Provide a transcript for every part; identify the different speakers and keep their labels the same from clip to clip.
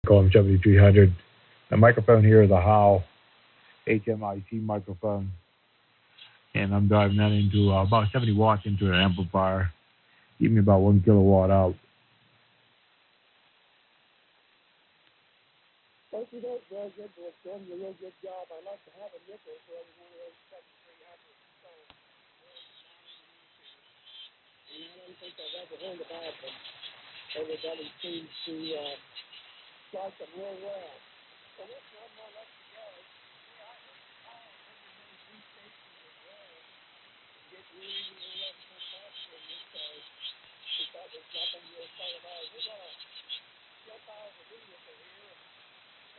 Speaker 1: Call him 7300. The microphone here is a Howe HMIC microphone, and I'm driving that into about 70 watts into an amplifier. Give me about 1 kilowatt out.
Speaker 2: Thank you, that's very good. You're doing a real good job. I'd like to have a nickel for every one of those 7300. So, and I don't think I've ever heard about them. Everybody seems to start them real well. So what's one more left to go? Yeah, I heard the call over those new stations as well. Get really, really let them come back to you. So if that was nothing you'll say about it, we're going to jump out of the video for here and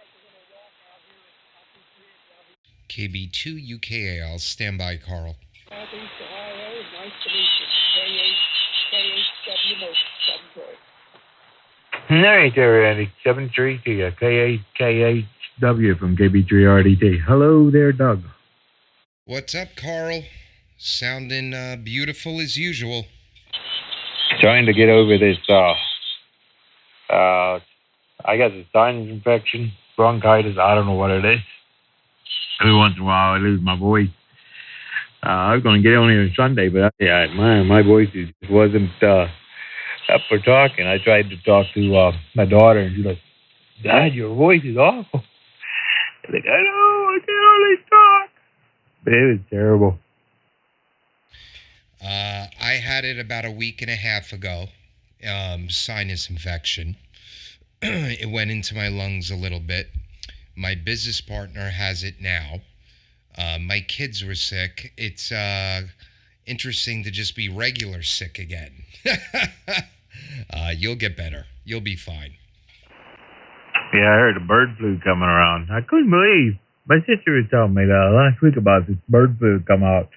Speaker 2: take a little walk out here at
Speaker 3: KB2UKA, I'll stand by, Carl.
Speaker 2: Southeast Ohio, nice to meet you. KHW Motion, 73.
Speaker 1: Hey there, Andy. 73 KHW from KB2UKA. Hello there, Doug.
Speaker 3: What's up, Carl? Sounding beautiful as usual.
Speaker 1: Trying to get over this, I guess it's sinus infection, bronchitis, I don't know what it is. Every once in a while I lose my voice. I was going to get on here on Sunday, but my voice just wasn't up for talking. I tried to talk to my daughter, and she's like, "Dad, your voice is awful." I'm like, I know, I can hardly talk. But it was terrible.
Speaker 3: I had it about a week and a half ago, sinus infection. It went into my lungs a little bit. My business partner has it now. My kids were sick. It's interesting to just be regular sick again. You'll get better. You'll be fine.
Speaker 1: Yeah, I heard a bird flu coming around. I couldn't believe. My sister was telling me last week about this bird flu come out.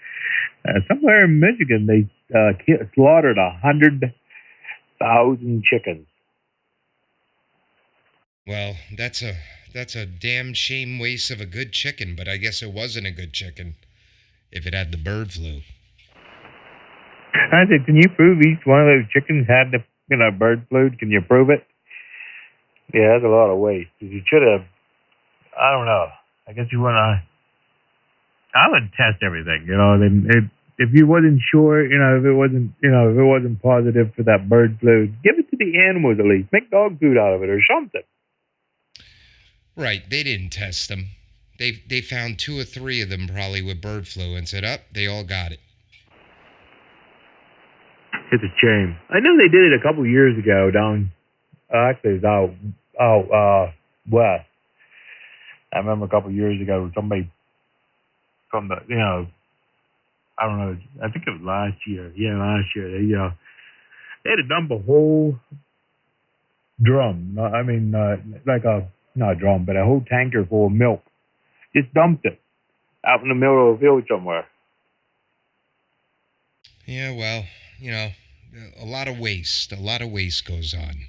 Speaker 1: Somewhere in Michigan, they slaughtered 100,000 chickens.
Speaker 3: Well, that's a damn shame waste of a good chicken, but I guess it wasn't a good chicken if it had the bird flu.
Speaker 1: I said, can you prove each one of those chickens had the bird flu? Can you prove it? Yeah, that's a lot of waste. You should have, I don't know. I guess you want to, I would test everything, if you wasn't sure, if it wasn't positive for that bird flu, give it to the animals at least. Make dog food out of it or something.
Speaker 3: Right, they didn't test them. They found 2 or 3 of them probably with bird flu and said, they all got it.
Speaker 1: It's a shame. I know they did it a couple years ago down, actually it was out west. I remember a couple years ago somebody from the, I don't know, I think it was last year. Yeah, last year. They had to dump a whole drum. Not a drum, but a whole tanker full of milk. Just dumped it out in the middle of a field somewhere.
Speaker 3: Yeah, well, a lot of waste goes on.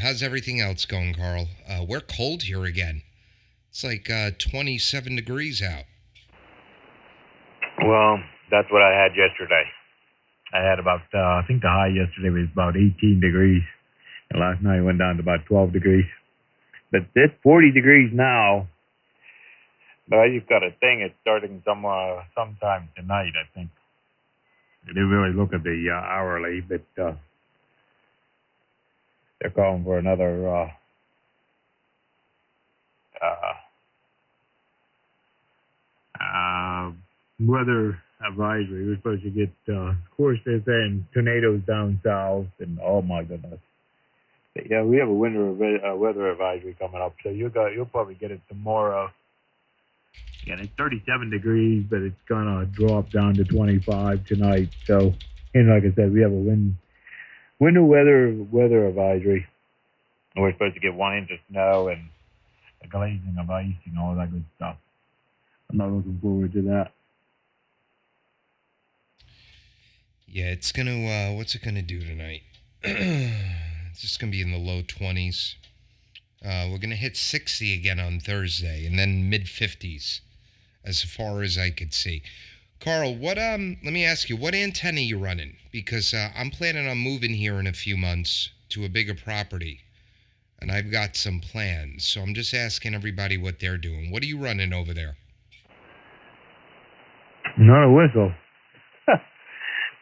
Speaker 3: How's everything else going, Carl? We're cold here again. It's like 27 degrees out.
Speaker 1: Well, that's what I had yesterday. I had about, I think the high yesterday was about 18 degrees. And last night it went down to about 12 degrees. But it's 40 degrees now. But I just got a thing. It's starting sometime tonight, I think. I didn't really look at the hourly, but they're calling for another weather advisory. We're supposed to get, of course, they're saying tornadoes down south, and oh my goodness. But yeah, we have a winter weather advisory coming up, so you'll probably get it tomorrow. Yeah, it's 37 degrees, but it's gonna drop down to 25 tonight. So, and like I said, we have a winter weather advisory. And we're supposed to get 1 inch of snow and a glazing of ice and all that good stuff. I'm not looking forward to that.
Speaker 3: Yeah, it's gonna, what's it gonna do tonight? It's just gonna be in the low 20s. We're gonna hit 60 again on Thursday, and then mid-50s, as far as I could see. Carl, let me ask you, what antenna are you running? Because I'm planning on moving here in a few months to a bigger property. and I've got some plans. So I'm just asking everybody what they're doing. What are you running over there?
Speaker 1: Not a whistle.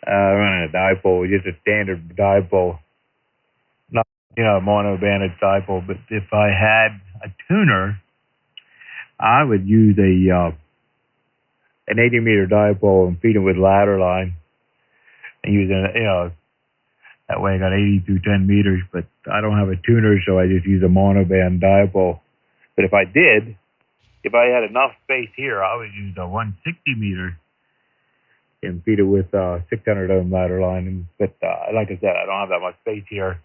Speaker 1: Running a dipole, just a standard dipole. Not, a mono-banded dipole, but if I had a tuner, I would use an 80-meter dipole and feed it with ladder line. And using, that way I got 80 through 10 meters, but I don't have a tuner, so I just use a monoband dipole. But if I had enough space here, I would use a 160 meter and feed it with 600 ohm ladder line. But like I said, I don't have that much space here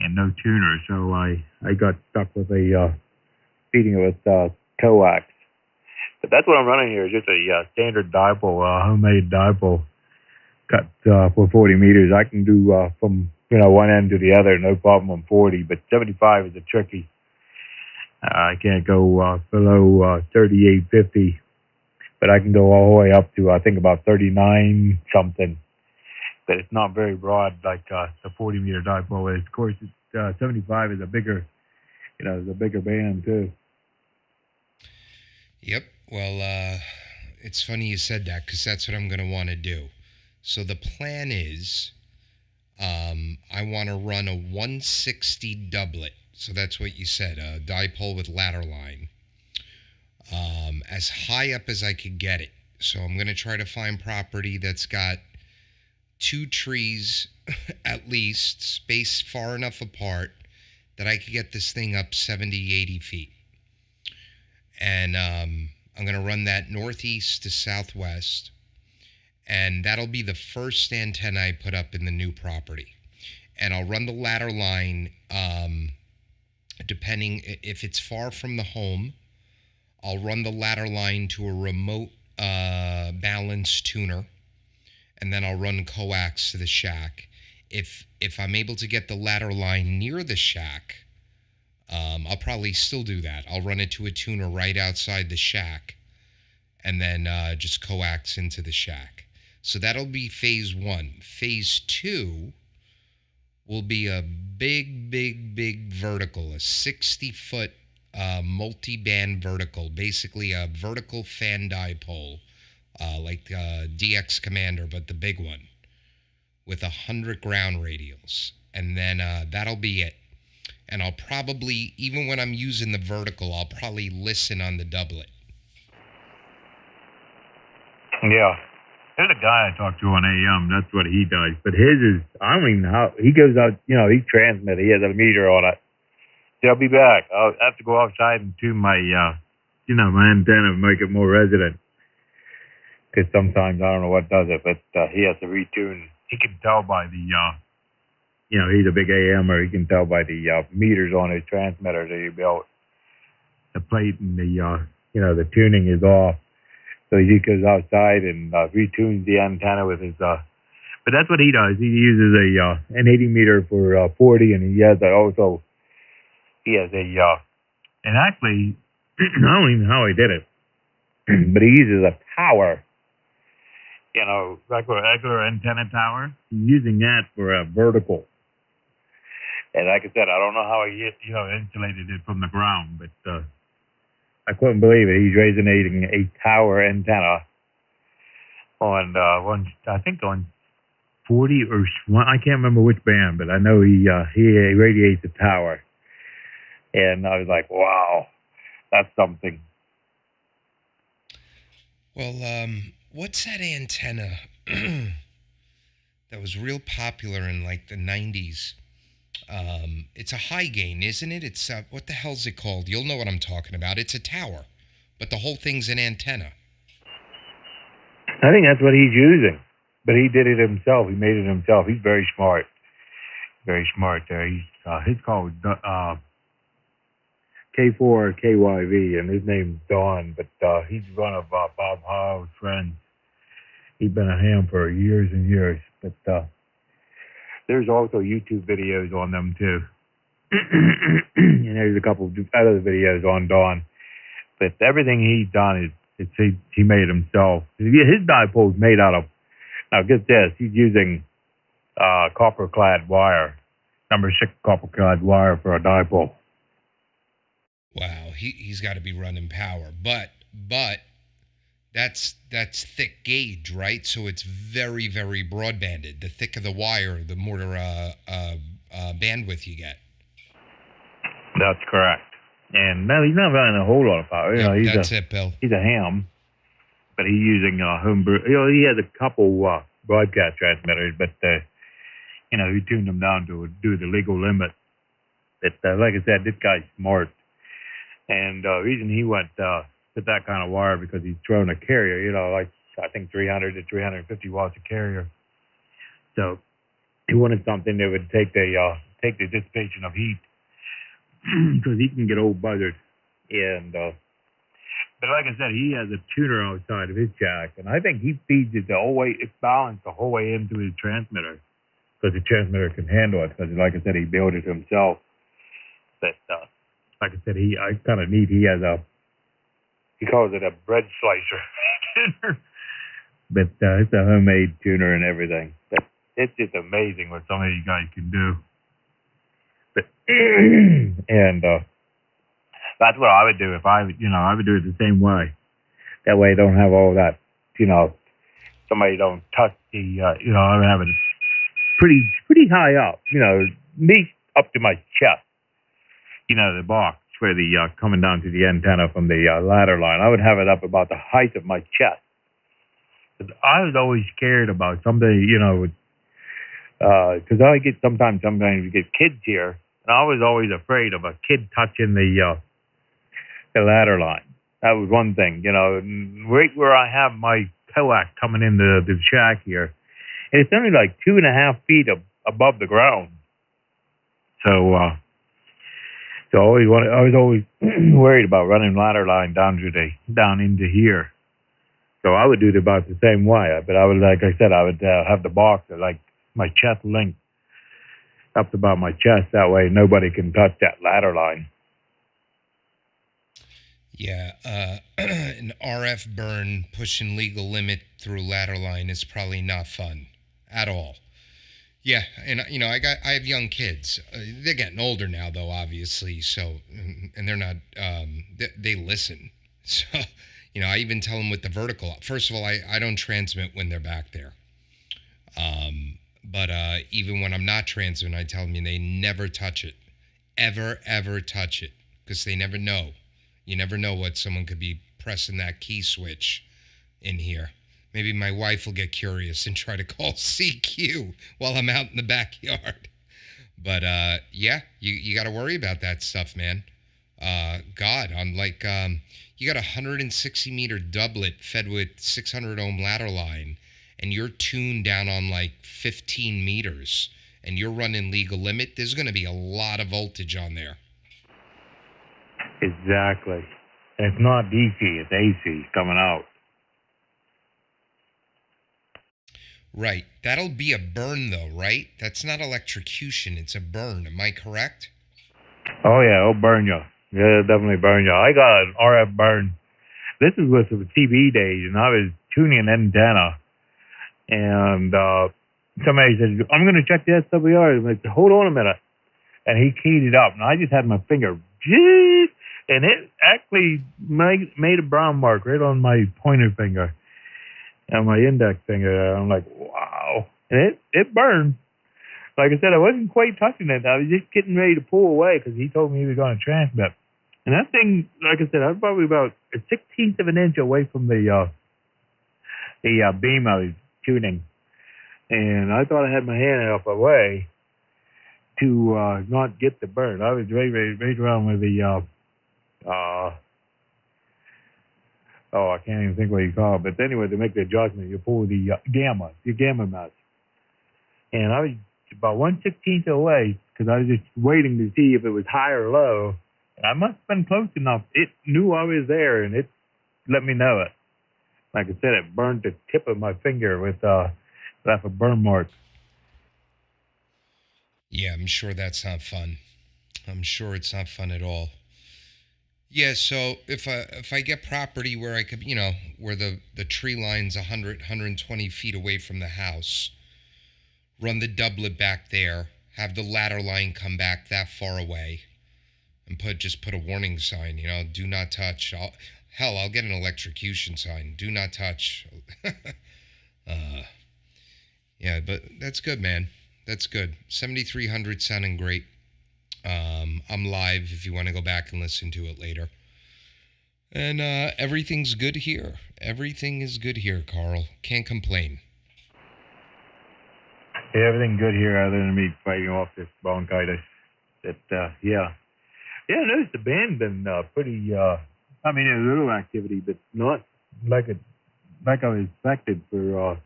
Speaker 1: and no tuner, so I got stuck with feeding it with coax. But that's what I'm running here, just a standard dipole, homemade dipole. Cut for 40 meters. I can do from one end to the other, no problem on 40, but 75 is a tricky. I can't go below 3850, but I can go all the way up to I think about 39 something. But it's not very broad like the 40 meter dipole is. Of course, 75 is a bigger, is a bigger band too.
Speaker 3: Yep. Well, it's funny you said that because that's what I'm going to want to do. So the plan is I want to run a 160 doublet. So that's what you said, a dipole with ladder line. As high up as I could get it. So I'm going to try to find property that's got 2 trees at least, spaced far enough apart that I could get this thing up 70, 80 feet. And I'm going to run that northeast to southwest. And that'll be the first antenna I put up in the new property. And I'll run the ladder line, depending if it's far from the home, I'll run the ladder line to a remote balance tuner, and then I'll run coax to the shack. If I'm able to get the ladder line near the shack, I'll probably still do that. I'll run it to a tuner right outside the shack, and then just coax into the shack. So that'll be phase 1. Phase 2 will be a big vertical, a 60-foot multi-band vertical, basically a vertical fan dipole, like DX Commander, but the big one, with 100 ground radials. And then that'll be it. And I'll probably, even when I'm using the vertical, I'll probably listen on the doublet.
Speaker 1: Yeah. There's a guy I talked to on AM. That's what he does. But his is, I don't even know how, he goes out, he transmits. He has a meter on it. So I'll be back. I'll have to go outside and tune my, my antenna and make it more resonant. Because sometimes I don't know what does it, but he has to retune. He can tell by the, he's a big AMer. He can tell by the meters on his transmitter that he built. The plate and the tuning is off. So he goes outside and retunes the antenna with his, but that's what he does. He uses an 80 meter for 40, and he has and actually, I don't even know how he did it, but he uses a tower, regular antenna tower. He's using that for a vertical. And like I said, I don't know how he, insulated it from the ground, but I couldn't believe it. He's resonating a tower antenna on on 40 or one. I can't remember which band, but I know he radiates a tower. And I was like, wow, that's something.
Speaker 3: Well, what's that antenna that was real popular in like the 90s? It's a high gain, isn't it? It's what the hell's it called? You'll know what I'm talking about. It's a tower, but the whole thing's an antenna.
Speaker 1: I think that's what he's using, but he did it himself. He made it himself. He's very smart, there. He's called K4KYV, and his name's Don. But he's one of Bob Howe's friends. He's been a ham for years and years, but. There's also YouTube videos on them too. And there's a couple of other videos on Dawn. But everything he's done he made himself. His dipole's made out of, now get this, he's using copper clad wire. number 6 copper clad wire for a dipole.
Speaker 3: Wow, he's got to be running power, but that's thick gauge, right? So it's very, very broadbanded. The thicker the wire, the more bandwidth you get.
Speaker 1: That's correct. And no, he's not running a whole lot of power. You know,
Speaker 3: that's it, Bill.
Speaker 1: He's a ham, but he's using homebrew. You know, he has a couple broadcast transmitters, but you know, he tuned them down to do the legal limit. But like I said, this guy's smart, and the reason he went with that kind of wire because he's throwing a carrier. You know, like I think 300 to 350 watts a carrier. So he wanted something that would take the dissipation of heat. Because he can get old buzzard, and but like I said, he has a tuner outside of his jack, and I think he feeds it the whole way. It's balanced the whole way into his transmitter, because the transmitter can handle it. Because like I said, he built it himself. But like I said, I kind of neat. He calls it a bread slicer, but it's a homemade tuner and everything. But it's just amazing what some of you guys can do. But, and that's what I would do if I would do it the same way. That way I don't have all that, somebody don't touch the, I would have it pretty high up, me up to my chest, the box where the, coming down to the antenna from the ladder line. I would have it up about the height of my chest. But I was always scared about somebody, because sometimes we get kids here, and I was always afraid of a kid touching the ladder line. That was one thing, right where I have my coax coming into the shack here, and it's only like 2.5 feet above the ground. So I was always worried about running ladder line down into here. So I would do it about the same way, but I would, like I said, I would have the box at like my chest length up to about my chest. That way nobody can touch that ladder line.
Speaker 3: Yeah, an RF burn pushing legal limit through ladder line is probably not fun at all. Yeah, and I have young kids. They're getting older now, though, obviously. So, and they're not. They listen. So, I even tell them with the vertical. First of all, I don't transmit when they're back there. But even when I'm not transmitting, I tell them they never touch it. Ever touch it. Because they never know. You never know what someone could be pressing that key switch in here. Maybe my wife will get curious and try to call CQ while I'm out in the backyard. But, yeah, you got to worry about that stuff, man. God, on like, you got a 160-meter doublet fed with 600-ohm ladder line, and you're tuned down on like 15 meters, and you're running legal limit, there's going to be a lot of voltage on there.
Speaker 1: Exactly. And it's not DC, it's AC coming out.
Speaker 3: Right. That'll be a burn, though, right? That's not electrocution, it's a burn. Am I correct?
Speaker 1: Oh, yeah, it'll burn you. Yeah, it'll definitely burn you. I got an RF burn. This is with the TV days, and I was tuning an antenna. And somebody said, I'm going to check the SWR. I'm like, hold on a minute. And he keyed it up, and I just had my finger, and it actually made a brown mark right on my pointer finger and my index finger. I'm like, wow. And it burned. Like I said, I wasn't quite touching it. I was just getting ready to pull away because he told me he was going to transmit. And that thing, like I said, I was probably about a 1/16 of an inch away from the beam I was tuning. And I thought I had my hand up away to not get the burn. I was right around with the, I can't even think what you call it. But anyway, to make the adjustment, you pull the gamma mesh. And I was about 1/16 away because I was just waiting to see if it was high or low. And I must have been close enough. It knew I was there, and it let me know it. Like I said, it burned the tip of my finger with left a burn mark.
Speaker 3: Yeah, I'm sure that's not fun. I'm sure it's not fun at all. Yeah, so if I get property where I could, where the tree line's 120 feet away from the house, run the doublet back there, have the ladder line come back that far away and just put a warning sign, do not touch. I'll get an electrocution sign. Do not touch. Yeah, but that's good, man. That's good. 7300 sounding great. I'm live if you want to go back and listen to it later. And everything's good here. Everything is good here, Carl. Can't complain.
Speaker 1: Yeah, everything good here other than me fighting off this bronchitis. Yeah, I noticed the band been pretty, I mean, there's a little activity, but not like I was expected for,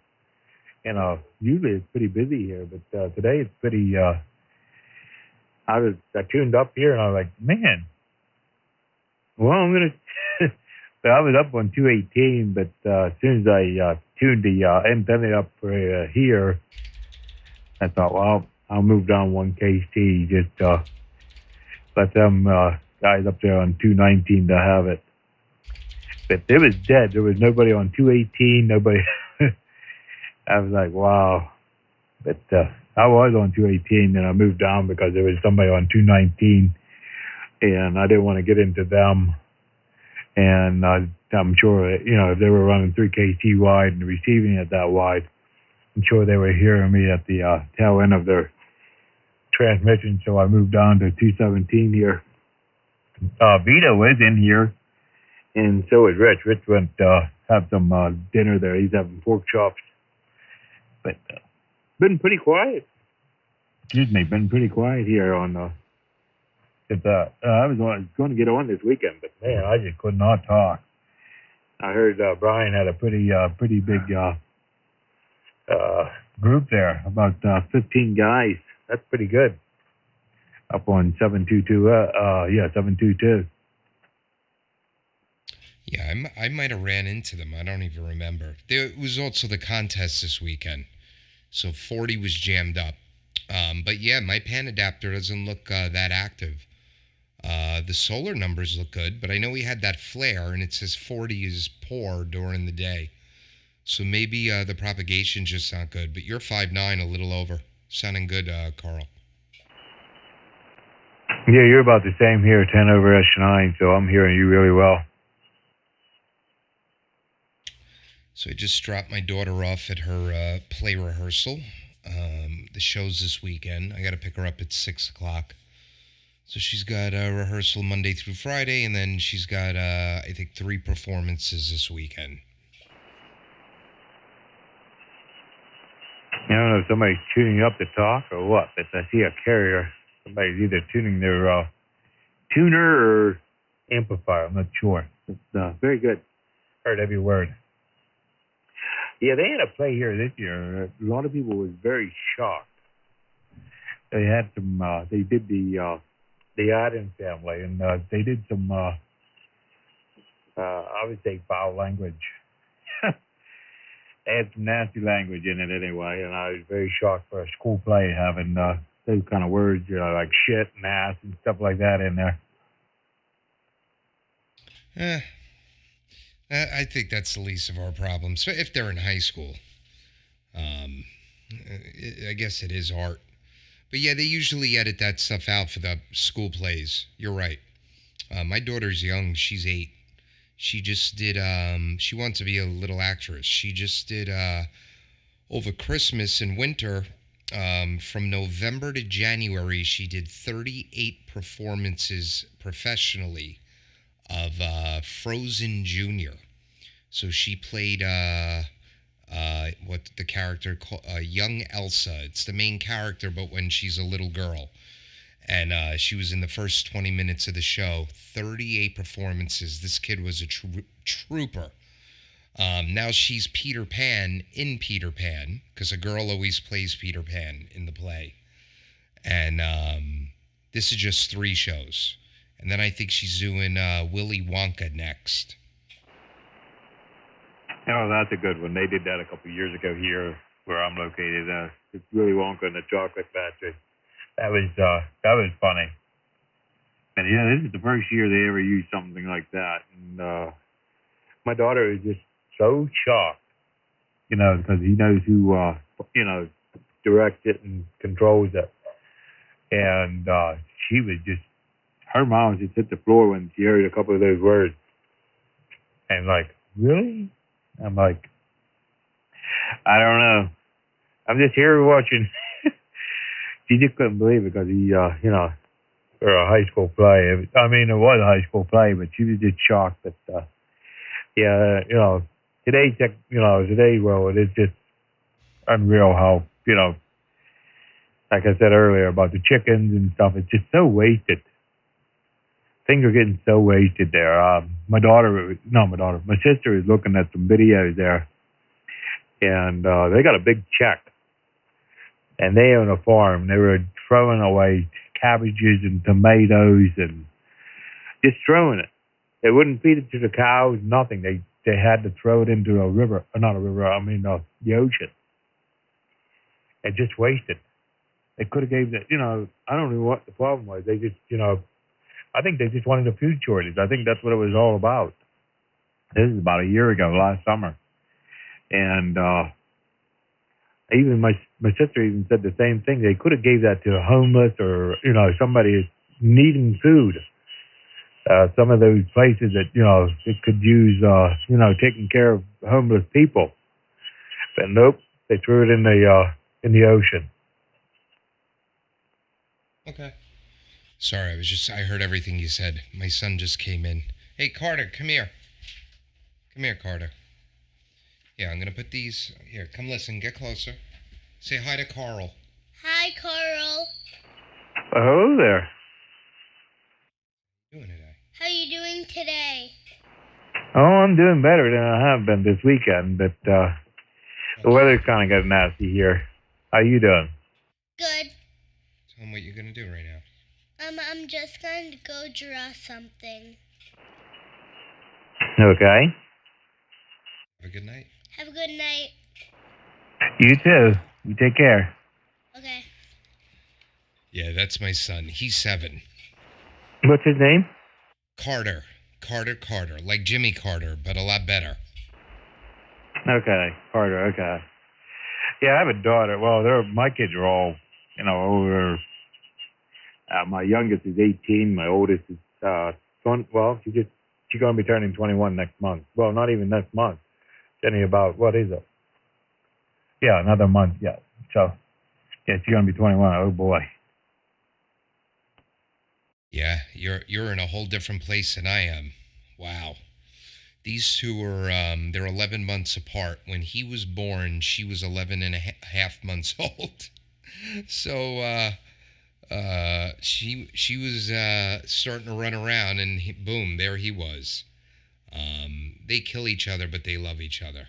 Speaker 1: usually it's pretty busy here, but today it's pretty, I tuned up here and I was like, man, well, I'm going to, so I was up on 218, but as soon as I tuned the antenna up for here, I thought, well, I'll move down 1 kT, just let them guys up there on 219 to have it. But it was dead. There was nobody on 218, nobody. I was like, wow. But I was on 218, and I moved down because there was somebody on 219, and I didn't want to get into them. And I'm sure, if they were running 3 kT wide and receiving it that wide, I'm sure they were hearing me at the tail end of their transmission, so I moved down to 217 here. Vito is in here, and so is Rich. Rich went have some dinner there. He's having pork chops. But been pretty quiet. Excuse me, been pretty quiet here on. I was going to get on this weekend, but man, I just could not talk. I heard Brian had a pretty big group there, about 15 guys. That's pretty good. Up on 722.
Speaker 3: Yeah, I might have ran into them. I don't even remember. There was also the contest this weekend, so 40 was jammed up. But yeah, my pan adapter doesn't look that active. The solar numbers look good, but I know we had that flare, and it says 40 is poor during the day. So maybe the propagation's just not good. But you're 5'9", a little over. Sounding good, Carl.
Speaker 1: Yeah, you're about the same here, 10 over S9, so I'm hearing you really well.
Speaker 3: So I just dropped my daughter off at her play rehearsal. The show's this weekend. I got to pick her up at 6 o'clock. So she's got a rehearsal Monday through Friday, and then she's got, I think, 3 performances this weekend.
Speaker 1: I don't know if somebody's tuning up to talk or what, but I see a carrier. Somebody's either tuning their tuner or amplifier. I'm not sure. It's very good. Heard every word. Yeah, they had a play here this year. A lot of people was very shocked. They had some. They did the Adams family, and they did some. I would say foul language. They had some nasty language in it anyway, and I was very shocked for a school play having those kind of words, like shit and ass and stuff like that in there.
Speaker 3: I think that's the least of our problems. If they're in high school, I guess it is art. But yeah, they usually edit that stuff out for the school plays. You're right. My daughter's young. She's 8. She just did, she wants to be a little actress. She just did, over Christmas and winter, from November to January, she did 38 performances professionally of Frozen Junior. So she played what the character called young Elsa. It's the main character, but when she's a little girl. And she was in the first 20 minutes of the show. 38 performances. This kid was a trooper. Now she's Peter Pan in Peter Pan, because a girl always plays Peter Pan in the play. And this is just 3 shows. And then I think she's doing Willy Wonka next.
Speaker 1: Oh, that's a good one. They did that a couple of years ago here where I'm located. It's Willy Wonka and the Chocolate Factory. That was funny. And yeah, this is the first year they ever used something like that. And my daughter is just so shocked, because he knows who, directs it and controls it. And she was just, her mom just hit the floor when she heard a couple of those words. And like, really? I'm like, I don't know. I'm just here watching. She just couldn't believe it because he, for a high school play. I mean, it was a high school play, but she was just shocked that, today's world, it's just unreal how, like I said earlier about the chickens and stuff, it's just so wasted. Things are getting so wasted there. My sister is looking at some videos there, and they got a big check. And they own a farm. They were throwing away cabbages and tomatoes and just throwing it. They wouldn't feed it to the cows, nothing. They had to throw it into a river, not a river, the ocean. And just wasted. They could have gave that, I don't know what the problem was. They just, I think they just wanted a food shortage. I think that's what it was all about. This is about a year ago, last summer. And even my sister even said the same thing. They could have gave that to a homeless or, somebody needing food. Some of those places that, it could use, taking care of homeless people. But nope, they threw it in the ocean.
Speaker 3: Okay. Sorry, I heard everything you said. My son just came in. Hey, Carter, come here. Come here, Carter. Yeah, I'm going to put these... Here, come listen. Get closer. Say hi to Carl.
Speaker 4: Hi, Carl.
Speaker 1: Hello there.
Speaker 3: How are you doing today?
Speaker 4: How are you doing today?
Speaker 1: Oh, I'm doing better than I have been this weekend, but the weather's kind of got nasty here. How you doing?
Speaker 4: Good.
Speaker 3: Tell him what you're going to do right now.
Speaker 4: I'm just going to go draw something.
Speaker 1: Okay.
Speaker 3: Have a good night.
Speaker 4: Have a good night.
Speaker 1: You too. You take care.
Speaker 4: Okay.
Speaker 3: Yeah, that's my son. He's 7.
Speaker 1: What's his name?
Speaker 3: Carter. Carter. Like Jimmy Carter, but a lot better.
Speaker 1: Okay. Carter, okay. Yeah, I have a daughter. Well, my kids are all, over. My youngest is 18. My oldest is, she's going to be turning 21 next month. Well, not even next month. It's only about, what is it? Yeah, another month, yeah. So, yeah, she's going to be 21. Oh, boy.
Speaker 3: Yeah, you're in a whole different place than I am. Wow. These two are, they're 11 months apart. When he was born, she was 11 and a half months old. So, she was starting to run around, and boom, there he was. They kill each other, but they love each other.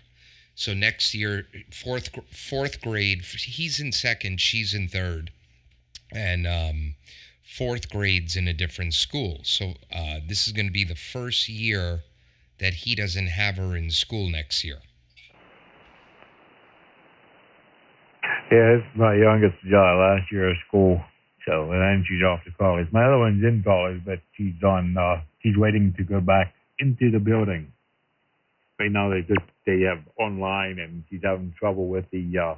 Speaker 3: So next year, fourth grade, he's in second, she's in third, and fourth grade's in a different school. So this is going to be the first year that he doesn't have her in school next year.
Speaker 1: Yeah, it's my youngest last year of school. So, and then she's off to college. My other one's in college, but she's waiting to go back into the building. Right now they have online, and she's having trouble with the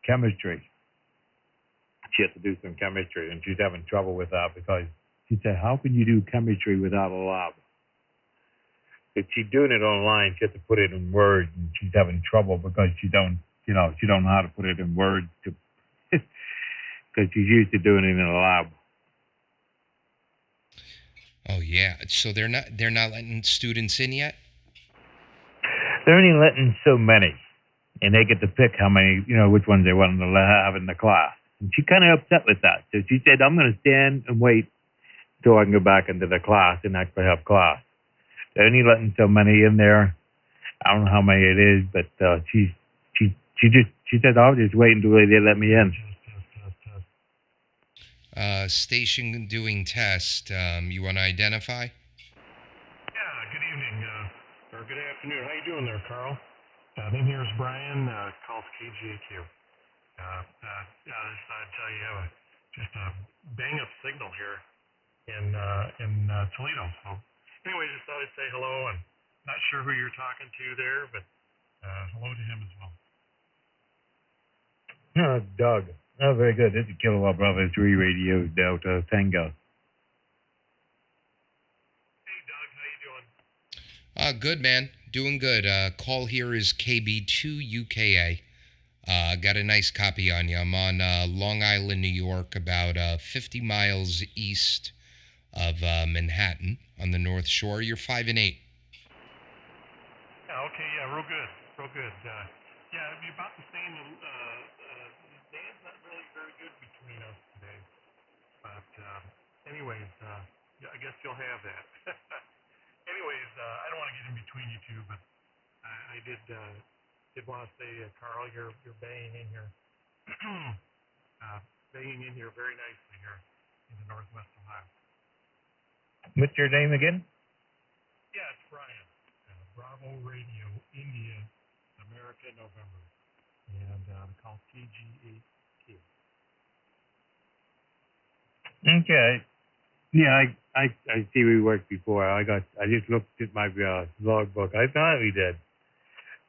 Speaker 1: chemistry. She has to do some chemistry, and she's having trouble with that because she said, how can you do chemistry without a lab? If she's doing it online, she has to put it in words, and she's having trouble because she don't know how to put it in words because she's used to doing it in a lab.
Speaker 3: Oh yeah, so they're not letting students in yet?
Speaker 1: They're only letting so many, and they get to pick how many, which ones they want to have in the class. And she's kind of upset with that. So she said, I'm going to stand and wait until I can go back into the class and actually have class. They're only letting so many in there. I don't know how many it is, but she said, I'll just wait until they let me in.
Speaker 3: Station doing test. You want to identify?
Speaker 5: Yeah, good evening, or good afternoon. How you doing there, Carl? Name here is Brian, calls KGAQ. I tell you, have just a bang-up signal here in Toledo. So anyway, just thought I'd say hello, and not sure who you're talking to there, but hello to him as well.
Speaker 1: Doug. Oh, very good. This is Kilowatt Bravo 3 Radio Delta Tango.
Speaker 5: Hey, Doug, how you doing?
Speaker 3: Good, man. Doing good. Call here is KB2UKA. Got a nice copy on you. I'm on Long Island, New York, about 50 miles east of Manhattan on the North Shore. You're 5 and 8.
Speaker 5: Yeah, okay, yeah, real good, real good. Yeah, it'd be about the same. The day's not really very good between us today. But anyways, yeah, I guess you'll have that. Anyways, I don't want to get in between you two, but I did want to say, Carl, you're banging in here, banging in here very nicely here in the Northwest Ohio.
Speaker 1: What's your name again?
Speaker 5: Yeah, it's Brian. Bravo Radio, India, America, November, and called KG8Q.
Speaker 1: Okay. Yeah, I see we worked before. I just looked at my logbook. I thought we did.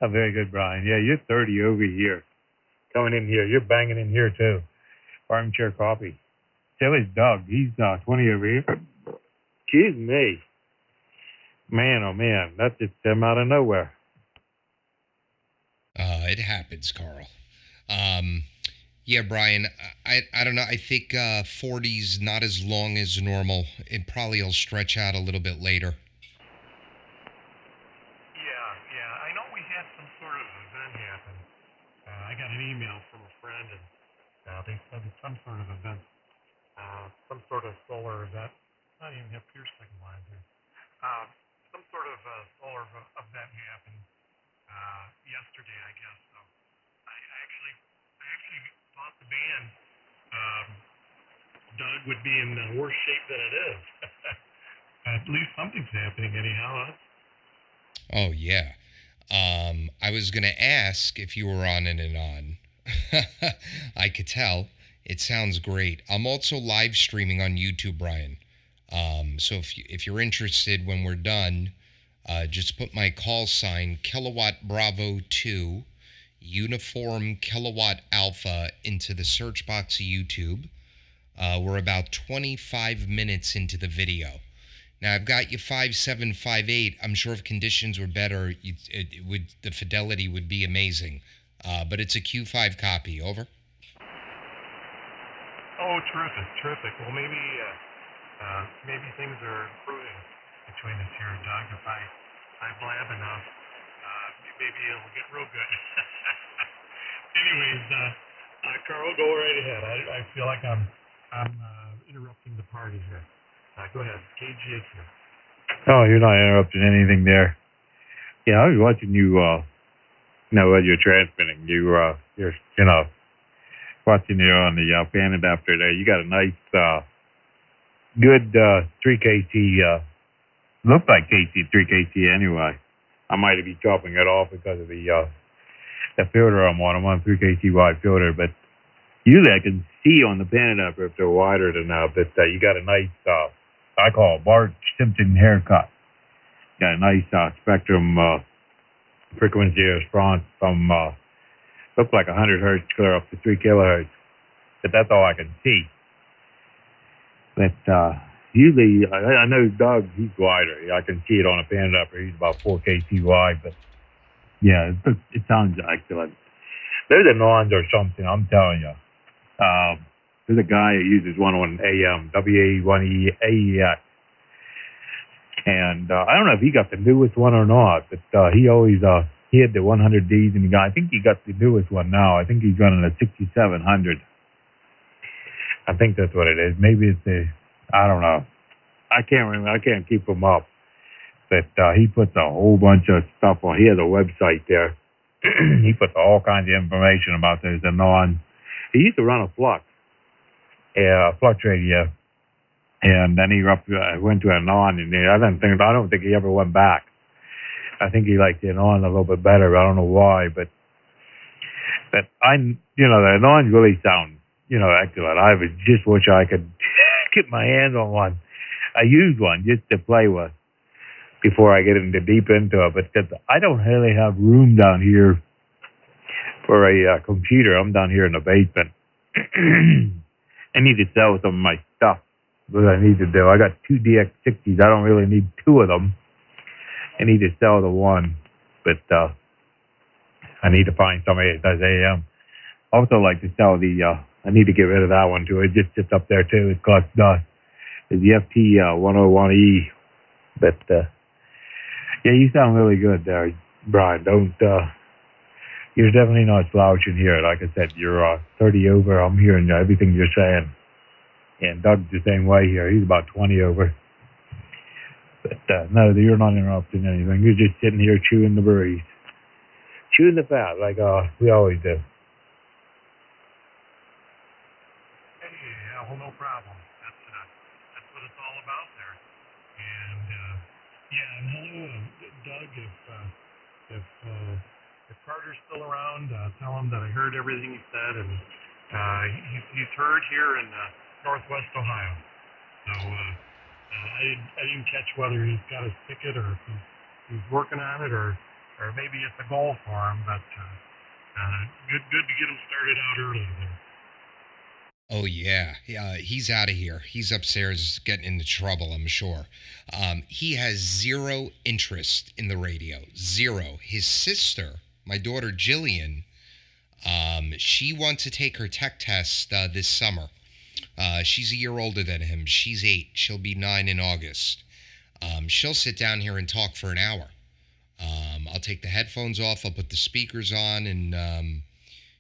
Speaker 1: Oh, very good, Brian. Yeah, you're 30 over here. Coming in here. You're banging in here, too. Armchair coffee. So is Doug. He's 20 over here. Excuse me. Man, oh, man. That just came out of nowhere.
Speaker 3: It happens, Carl. Yeah, Brian, I don't know. I think 40's not as long as normal. It probably will stretch out a little bit later.
Speaker 5: Yeah. I know we had some sort of event happen. I got an email from a friend, and they said it's some sort of event, some sort of solar event. I don't even have pure signal lines here. Some sort of solar event happened yesterday, I guess. So I actually thought the band, Doug, would be in worse shape than it is. At least something's happening anyhow, huh?
Speaker 3: Oh, yeah. I was going to ask if you were on and on. I could tell. It sounds great. I'm also live streaming on YouTube, Brian. So if you're interested when we're done, just put my call sign, Kilowatt Bravo 2, Uniform Kilowatt Alpha, into the search box of YouTube. We're about 25 minutes into the video. Now, I've got you 5758. I'm sure if conditions were better, the fidelity would be amazing. But it's a Q5 copy. Over.
Speaker 5: Oh, terrific. Well, maybe things are improving between us here, Doug. If I blab enough, maybe it'll get real good. Anyways, Carl, go right ahead. I feel like I'm interrupting the party here. Go ahead, KG8 here.
Speaker 1: Oh, you're not interrupting anything there. Yeah, I was watching you, while you're transmitting. You're watching you on the fan adapter there. You got a nice, good 3KT, looked like 3KT anyway. I might be chopping it off because of the filter I'm on. I'm on 3KT-wide filter, but usually I can see on the fan adapter if they're wider than that, but you got a nice, I call it Bart Simpson haircut. Got a nice spectrum frequency response from look like 100 hertz clear up to 3 kilohertz, but that's all I can see. But usually, I know Doug, he's wider. I can see it on a fan adapter. He's about 4KT wide, but yeah, it sounds excellent. There's a nons or something, I'm telling you. There's a guy who uses one on AM, WA1AEX. And I don't know if he got the newest one or not, but he always, he had the 100Ds, and I think he got the newest one now. I think he's running a 6700. I think that's what it is. Maybe it's I don't know. I can't remember. I can't keep him up. But he puts a whole bunch of stuff on. He has a website there. He puts all kinds of information about those non. He used to run a flux radio, and then he went to a non, and I don't think he ever went back. I think he liked the non a little bit better. I don't know why, but the non really sound excellent. I just wish I could get my hands on one. I used one just to play with before I get deep into it, but I don't really have room down here for a computer. I'm down here in the basement, I need to sell some of my stuff. What I need to do, I got 2 DX60s. I don't really need 2 of them. I need to sell the one, but I need to find somebody that does AM. Also like to sell the, I need to get rid of that one too. It just sits up there too. It costs the FT 101E. But yeah, you sound really good there, Brian. Don't, you're definitely not slouching here. Like I said, you're 30 over. I'm hearing everything you're saying. And Doug's the same way here. He's about 20 over. But no, you're not interrupting anything. You're just sitting here chewing the breeze. Chewing the fat like we always do.
Speaker 5: Yeah, well, no problem. That's what it's all about there. And yeah, and hello, Doug. If Carter's still around, tell him that I heard everything he said, and he's heard here in Northwest Ohio. So I didn't catch whether he's got his ticket or if he's working on it, or maybe it's a goal for him. But good to get him started out early there.
Speaker 3: Oh, yeah. He's out of here. He's upstairs getting into trouble, I'm sure. He has zero interest in the radio. Zero. His sister, my daughter Jillian, she wants to take her tech test this summer. She's a year older than him. She's 8. She'll be 9 in August. She'll sit down here and talk for an hour. I'll take the headphones off. I'll put the speakers on, and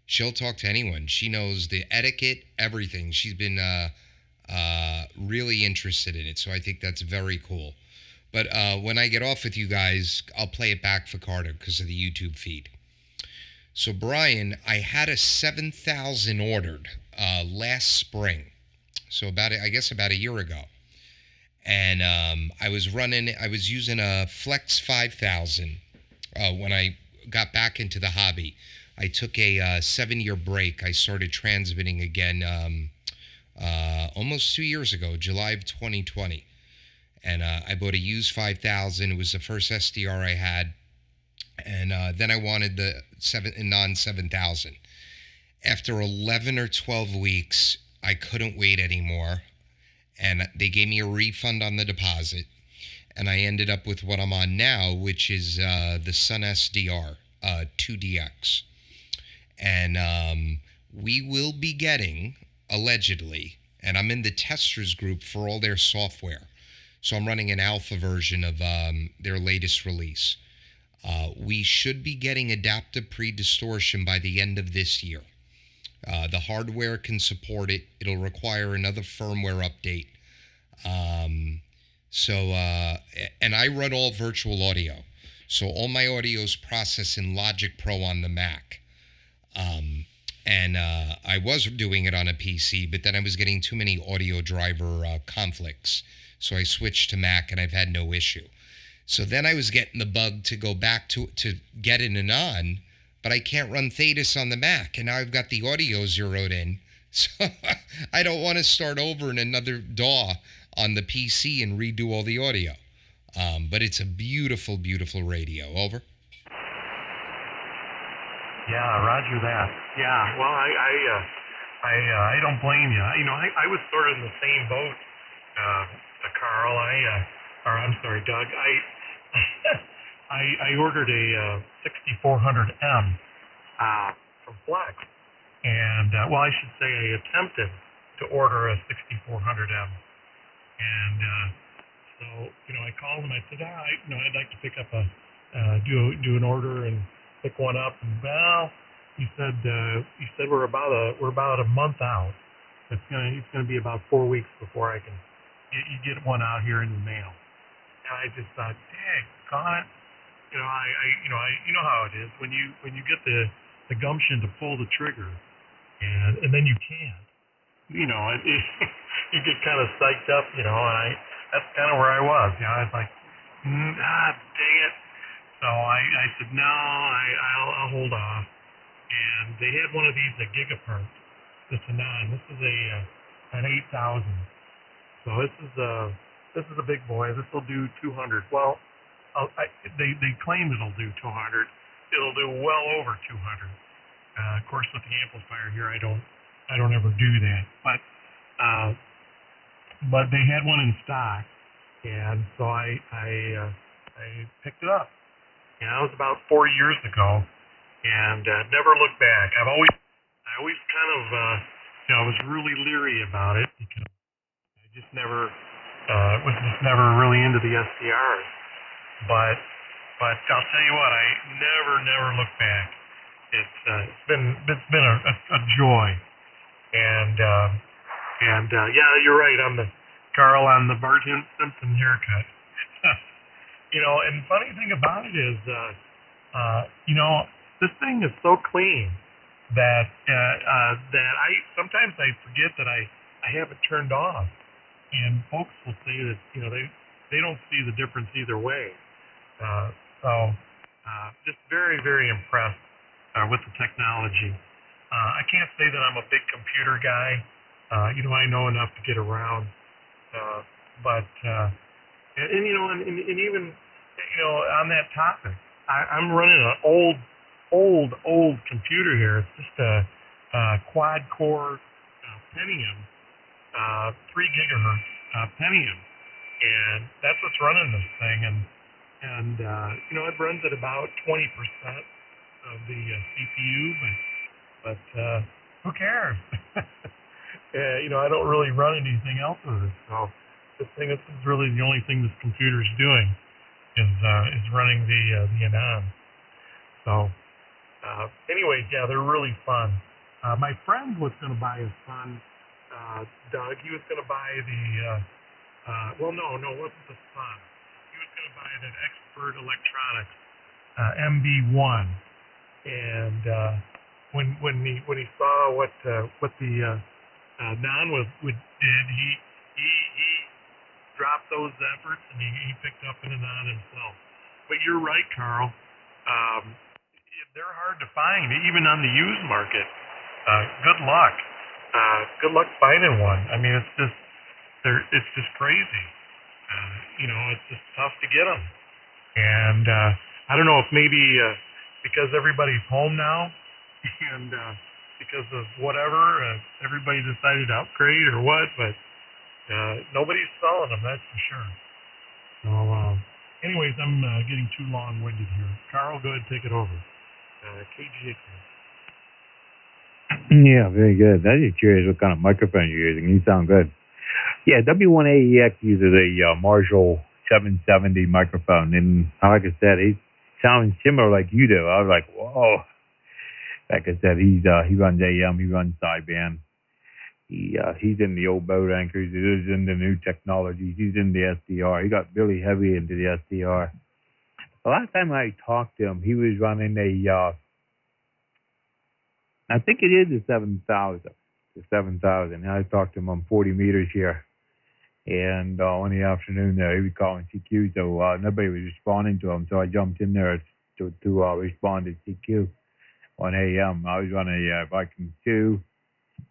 Speaker 3: she'll talk to anyone. She knows the etiquette, everything. She's been really interested in it, so I think that's very cool. But when I get off with you guys, I'll play it back for Carter because of the YouTube feed. So, Brian, I had a 7,000 ordered last spring. So about a year ago. And I was using a Flex 5000 when I got back into the hobby. I took a 7-year break. I started transmitting again almost 2 years ago, July of 2020. And I bought a used 5000. It was the first SDR I had. And then I wanted the non-7000. After 11 or 12 weeks, I couldn't wait anymore. And they gave me a refund on the deposit. And I ended up with what I'm on now, which is the Sunsdr2 DX. And we will be getting, allegedly, and I'm in the testers group for all their software. So I'm running an alpha version of their latest release. We should be getting adaptive pre-distortion by the end of this year. The hardware can support it. It'll require another firmware update. And I run all virtual audio. So all my audio is processed in Logic Pro on the Mac. I was doing it on a PC, but then I was getting too many audio driver conflicts. So I switched to Mac, and I've had no issue. So then I was getting the bug to go back to get in and on, but I can't run Thetis on the Mac, and now I've got the audio zeroed in. So I don't want to start over in another DAW on the PC and redo all the audio. But it's a beautiful, beautiful radio. Over.
Speaker 5: Yeah, roger that. Yeah, well, I don't blame you. I was sort of in the same boat, Carl. Doug. I ordered a 6400M from Flex, and I should say I attempted to order a 6400M, and so I called him. I said, I'd like to pick up do an order and pick one up, and he said we're about a month out. It's gonna be about 4 weeks before I can get one out here in the mail. And I just thought, dang, God, you know how it is when you get the gumption to pull the trigger, and then you can't. You get kind of psyched up, and that's kind of where I was. I was like, dang it. So I said, no, I'll hold off. And they had one of these, a Gigapert. This is an 8,000. So this is a big boy. This will do 200. Well, they claim it'll do 200. It'll do well over 200. Of course, with the amplifier here, I don't I don't ever do that. But they had one in stock, and so I picked it up. And that was about 4 years ago, and never looked back. I always kind of, I was really leery about it because I just never was just never really into the SDRs. But I'll tell you what, I never look back. It's been a joy, and yeah, you're right. Carl on the Bart Simpson haircut. And funny thing about it is, this thing is so clean that I sometimes I forget that I have it turned off, and folks will say that they don't see the difference either way. So just very impressed with the technology. I can't say that I'm a big computer guy. I know enough to get around, but and even on that topic, I'm running an old computer here. It's just a quad core Pentium, 3 gigahertz Pentium, and that's what's running this thing. And it runs at about 20% of the CPU, but who cares? I don't really run anything else with it, so this is really the only thing this computer's doing is running the Anon. So, anyways, yeah, they're really fun. My friend was going to buy his son, Doug. He was going to buy the well, no, it wasn't the son. He was going to buy that Expert Electronics MB1, and when he saw what the Anon did, he dropped those efforts and he picked up an Anon himself. But you're right, Carl. They're hard to find, even on the used market. Good luck. Good luck finding one. I mean, it's just crazy. It's just tough to get them. And I don't know if maybe because everybody's home now, and because of whatever, everybody decided to upgrade or what, but nobody's selling them, that's for sure. So, anyways, I'm getting too long-winded here. Carl, go ahead and take it over. KGX.
Speaker 1: Yeah, very good. I'm just curious what kind of microphone you're using. You sound good. Yeah, W1AEX uses a Marshall 770 microphone, and like I said, he sounds similar like you do. I was like, whoa. Like I said, he runs AM, he runs sideband. He's in the old boat anchors. He's in the new technologies. He's in the SDR. He got really heavy into the SDR. The last time I talked to him, he was running I think it is the 7000. The 7000. I talked to him on 40 meters here. And in the afternoon there, he was calling CQ, so nobody was responding to him. So I jumped in there to respond to CQ on AM. I was running a Viking 2.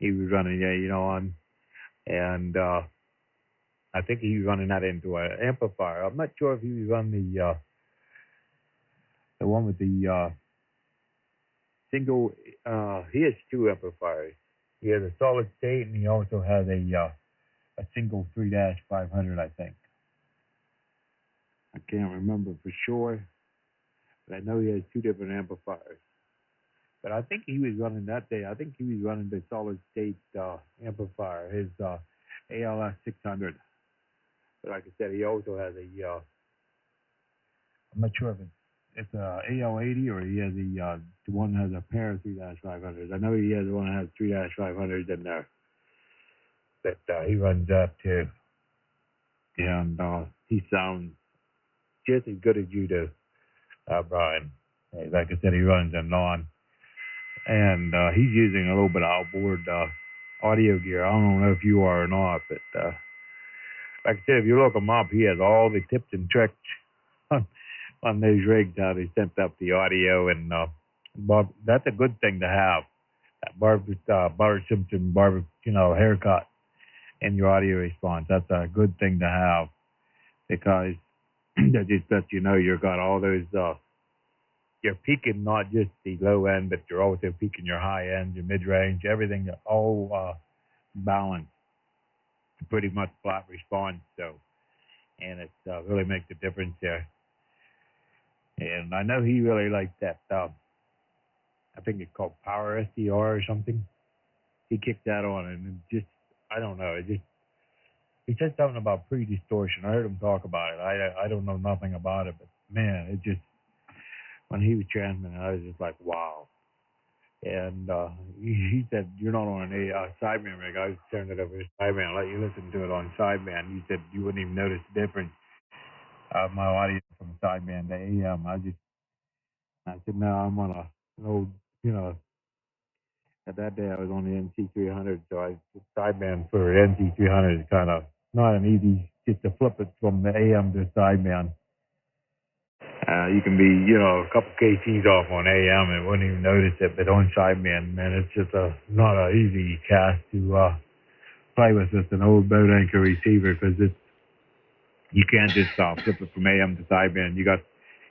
Speaker 1: He was running on, and I think he was running that into an amplifier. I'm not sure if he was running the one with the single. He has 2 amplifiers. He has a solid state, and he also has a single 3-500, I think. I can't remember for sure, but I know he has 2 different amplifiers. But I think he was running that day. I think he was running the solid state amplifier, his ALS 600. But like I said, he also has a. I'm not sure if it's a AL80 or he has the one that has a pair of 3-500s. I know he has one that has 3-500s in there. That he runs that too, and he sounds just as good as you do, Brian. Like I said, he runs them on. And he's using a little bit of outboard audio gear. I don't know if you are or not, but like I said, if you look him up, he has all the tips and tricks on those rigs, how they set up the audio, and that's a good thing to have. That Bart Simpson haircut in your audio response. That's a good thing to have, because that just lets you know you've got all those you're peaking not just the low end, but you're also peaking your high end, your mid range, everything all balanced, pretty much flat response. So, and it really makes a difference there. And I know he really liked that. I think it's called Power SDR or something. He kicked that on, and it just, I don't know, he said something about pre-distortion. I heard him talk about it. I don't know nothing about it, but man, it just, when he was transmitting, I was just like, wow. And he said, you're not on a sideband rig. I turned it over to sideband, let you listen to it on sideband. He said you wouldn't even notice the difference of my audio from sideband to AM. I said, no, I'm on an old, at that day I was on the NC300, so the sideband for NC300 is kind of not an easy, just to flip it from the AM to sideband. You can be, a couple KTs off on AM and wouldn't even notice it, but on sideband, man, it's just not an easy task to play with just an old boat anchor receiver, because you can't just flip it from AM to sideband. You got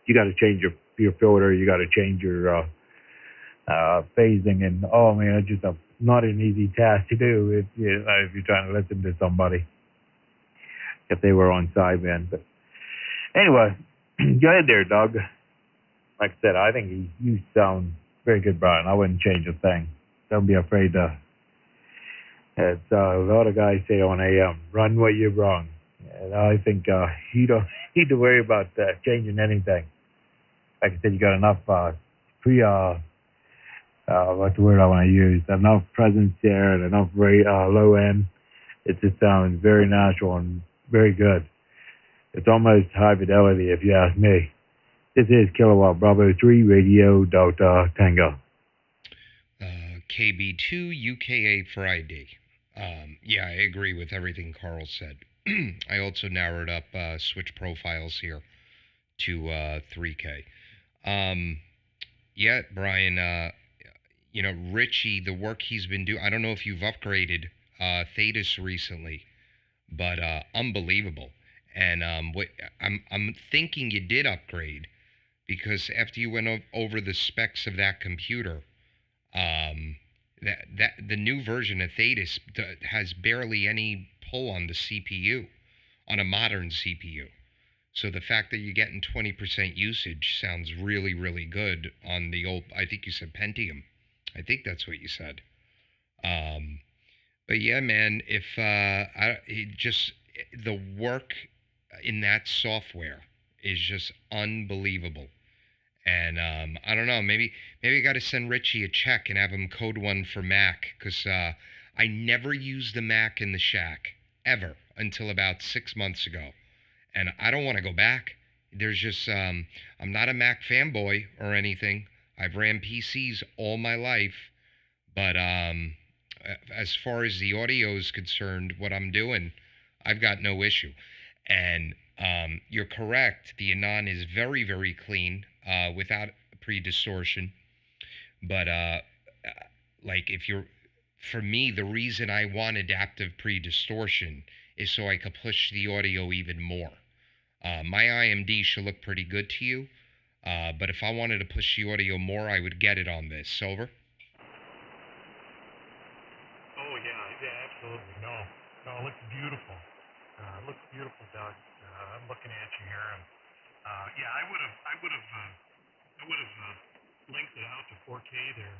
Speaker 1: to change your filter, you got to change your phasing, and oh man, it's just not an easy task to do if you're trying to listen to somebody if they were on sideband. But anyway, go ahead there, Doug. Like I said, I think you sound very good, Brian. I wouldn't change a thing. Don't be afraid to. As a lot of guys say on AM, run what you've run. And I think you don't need to worry about changing anything. Like I said, you got enough what's the word I want to use? Enough presence there and enough very low end. It just sounds very natural and very good. It's almost high fidelity, if you ask me. This is Kilowatt Bravo 3 Radio Delta Tango.
Speaker 3: KB2UKA Friday. Yeah, I agree with everything Carl said. I also narrowed up switch profiles here to 3K. Yeah, Brian, Richie, the work he's been doing, I don't know if you've upgraded Thetis recently, but unbelievable. And I'm thinking you did upgrade, because after you went over the specs of that computer, that the new version of Thetis has barely any pull on the CPU, on a modern CPU. So the fact that you're getting 20% usage sounds really, really good on the old, I think you said Pentium. I think that's what you said. But yeah, man, if the work in that software is just unbelievable. And I don't know, maybe I got to send Richie a check and have him code one for Mac, because I never used the Mac in the shack ever until about 6 months ago, and I don't want to go back. There's just I'm not a Mac fanboy or anything. I've ran PCs all my life, but as far as the audio is concerned, what I'm doing, I've got no issue. And you're correct. The Anon is very, very clean without pre-distortion. But for me, the reason I want adaptive pre-distortion is so I could push the audio even more. My IMD should look pretty good to you. But if I wanted to push the audio more, I would get it on this. Silver?
Speaker 5: Oh, yeah, absolutely. No, it looks beautiful. It looks beautiful, Doug. I'm looking at you here, and yeah, I would have linked it out to 4K there.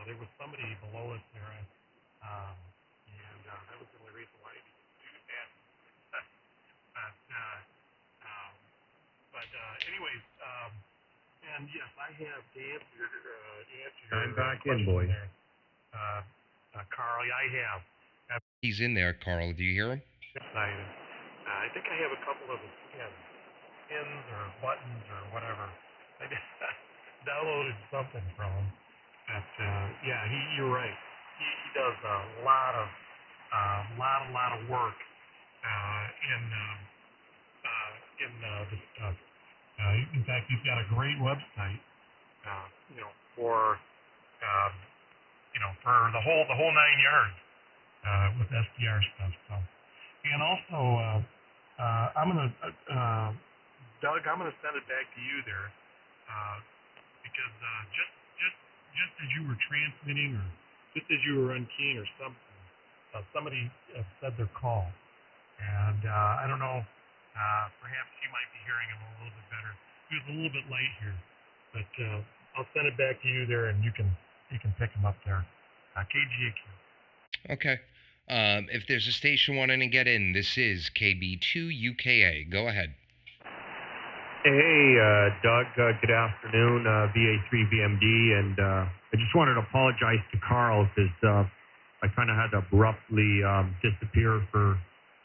Speaker 5: There was somebody below us there, and that was the only reason why I didn't do that. But anyways, and yes, I have to answer your
Speaker 1: I'm back in,
Speaker 5: question
Speaker 1: boys.
Speaker 5: there. Carl, yeah, I have.
Speaker 3: He's in there, Carl. Do you hear him?
Speaker 5: Excited. I think I have a couple of his pins or buttons or whatever. I downloaded something from him. But yeah, you're right. He does a lot of work in this stuff. In fact, he's got a great website. For the whole 9 yards with SDR stuff. So, and also, Doug, I'm gonna send it back to you there. because just as you were transmitting or just as you were unkeying or something, somebody said their call, and I don't know. Perhaps you might be hearing him a little bit better. He was a little bit light here, but I'll send it back to you there, and you can pick him up there. KGAQ.
Speaker 3: Okay. If there's a station wanting to get in, this is KB2UKA. Go ahead.
Speaker 6: Hey, Doug. Good afternoon, VA3VMD, and I just wanted to apologize to Carl because I kind of had to abruptly disappear for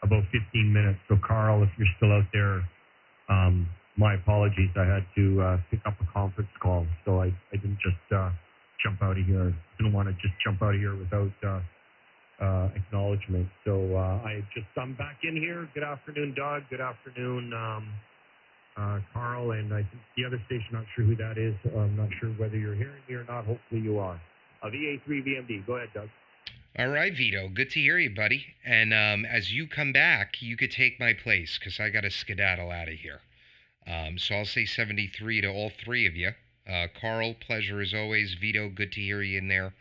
Speaker 6: about 15 minutes. So, Carl, if you're still out there, my apologies. I had to pick up a conference call, so I didn't just jump out of here. I didn't want to just jump out of here without acknowledgement. So I'm back in here. Good afternoon, Doug. Good afternoon, Carl. And I think the other station, not sure who that is. I'm not sure whether you're hearing me or not. Hopefully you are. VA3VMD. Go ahead, Doug.
Speaker 3: All right, Vito. Good to hear you, buddy. And as you come back, you could take my place because I got to skedaddle out of here. So I'll say 73 to all three of you. Carl, pleasure as always. Vito, good to hear you in there.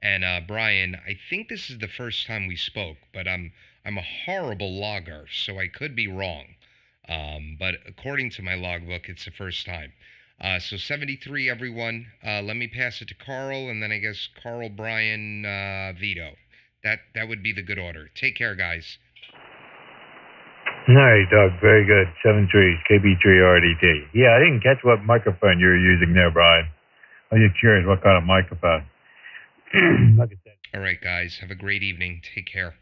Speaker 3: And Brian, I think this is the first time we spoke, but I'm a horrible logger, so I could be wrong. But according to my logbook, it's the first time. So 73, everyone. Let me pass it to Carl, and then I guess Carl, Brian, Vito. That would be the good order. Take care, guys.
Speaker 1: All right, Doug. Very good. 73, KB2UKA. Yeah, I didn't catch what microphone you were using there, Brian. I was just curious what kind of microphone. Like I said.
Speaker 3: All right, guys. Have a great evening. Take care.